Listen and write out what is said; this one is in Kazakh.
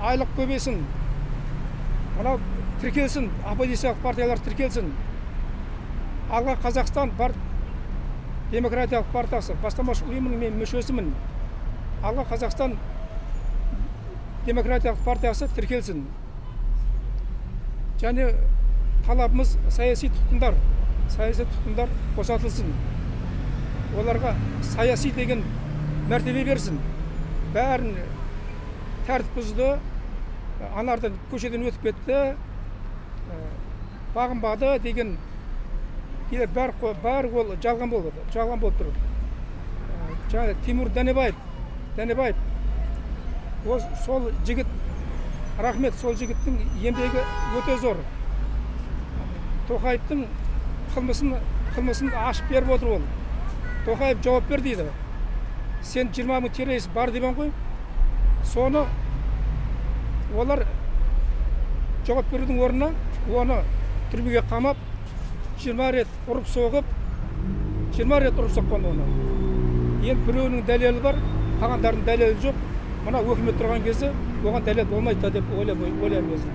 айлық көбейсін, мынау тіркелсін, оппозициялық партиялар тіркелсін. Алға Қазақстан демократиялық партиясы, бастамашы ұйымының мен мүшесімін. Алға Қазақстан демократиялық партиясы тіркелсін. Және талабымыз саяси тұтқындар босатылсын. Оларға саяси деген мәртебе берсін. Бәрін тәртіп бұзды, анардан көшеден өтіп кетті, бағынбады деген бәрі ол жалған болып тұр. Жаңа Тимур Дәнебаев, сол жігіт, рахмет, сол жігіттің еңбегі өте зор. Тоқаевтың қылмысын ашып беріп отыр ол. Тоқаев жауап бер дейді. Сен 20 мың террорист бар деген ғой. Соны олар жауап берудің орнына оны түрмеге қамап 20 рет ұрып соққан оны. Енді біреуінің дәлелі бар, қалғандардың дәлелі жоқ. Мына өкімет тұрған кезде оған дәлел болмайды деп ойлаймын өзім.